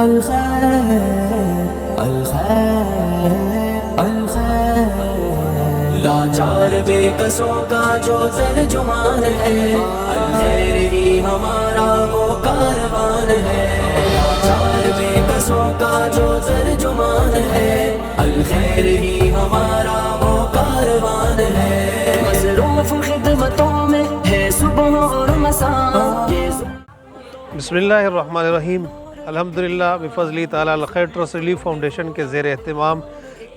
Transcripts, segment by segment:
الخیر الخیر الخیر، لاچار بے کسوں کا جو ترجمان ہے، الخیر ہی ہمارا وہ کاروان ہے، لاچار بے کسوں کا جو ترجمان ہے، الخیر ہی ہمارا وہ کاروان ہے، مصروف خدمتوں میں ہے صبح اور مساء۔ بسم اللہ الرحمن الرحیم۔ الحمدللہ بفضل تعالی الخیر ٹرسٹ ریلیف فاؤنڈیشن کے زیر اہتمام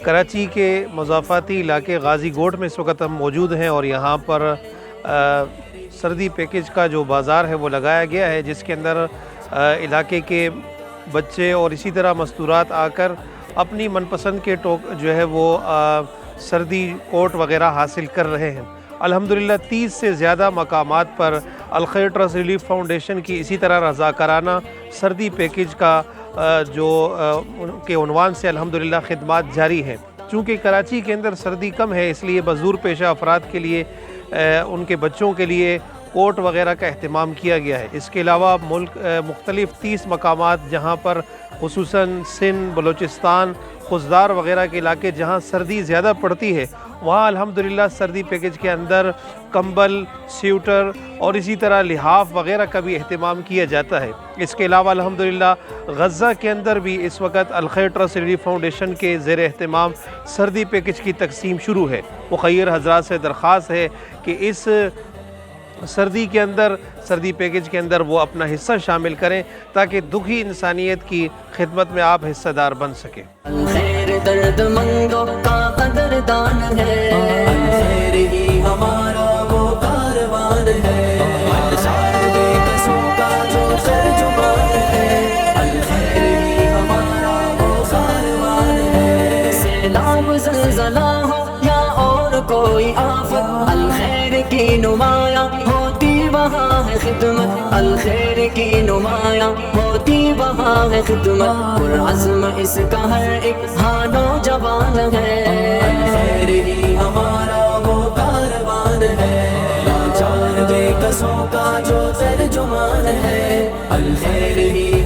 کراچی کے مضافاتی علاقے غازی گوٹ میں اس وقت ہم موجود ہیں، اور یہاں پر سردی پیکج کا جو بازار ہے وہ لگایا گیا ہے، جس کے اندر علاقے کے بچے اور اسی طرح مستورات آ کر اپنی من پسند کے جو ہے وہ سردی کوٹ وغیرہ حاصل کر رہے ہیں۔ الحمدللہ 30 سے زیادہ مقامات پر الخیر ٹرسٹ ریلیف فاؤنڈیشن کی اسی طرح رضاکارانہ سردی پیکج کا جو ان کے عنوان سے الحمدللہ خدمات جاری ہیں۔ چونکہ کراچی کے اندر سردی کم ہے، اس لیے مزدور پیشہ افراد کے لیے ان کے بچوں کے لیے کوٹ وغیرہ کا اہتمام کیا گیا ہے۔ اس کے علاوہ ملک مختلف 30 مقامات جہاں پر خصوصاً سندھ، بلوچستان، خضدار وغیرہ کے علاقے جہاں سردی زیادہ پڑتی ہے، وہاں الحمدللہ سردی پیکج کے اندر کمبل، سیوٹر اور اسی طرح لحاف وغیرہ کا بھی اہتمام کیا جاتا ہے۔ اس کے علاوہ الحمدللہ غزہ کے اندر بھی اس وقت الخیر ٹرسٹ ریلیف فاؤنڈیشن کے زیر اہتمام سردی پیکج کی تقسیم شروع ہے۔ مخیر حضرات سے درخواست ہے کہ اس سردی کے اندر سردی پیکج کے اندر وہ اپنا حصہ شامل کریں تاکہ دکھی انسانیت کی خدمت میں آپ حصہ دار بن سکیں۔ الخیر درد مندوں کا قدردان ہے، الخیر ہی ہمارا وہ کاروان ہے، الخیر بے کسوں کا جو ترجمان ہے، الخیر ہی ہمارا وہ کاروان ہے، سیلاب زلزلہ ہو یا اور کوئی آفت، الخیر کی نمایاں ہوتی وہاں ہے خدمت، الخیر کی نمایاں ہوتی وہاں ہے خدمت، پرعزم اس کا ہر ایک نوجوان ہے، الخیر ہی ہمارا وہ کاروان ہے، لاچار بے کسوں کا جو ترجمان ہے، الخیر ہی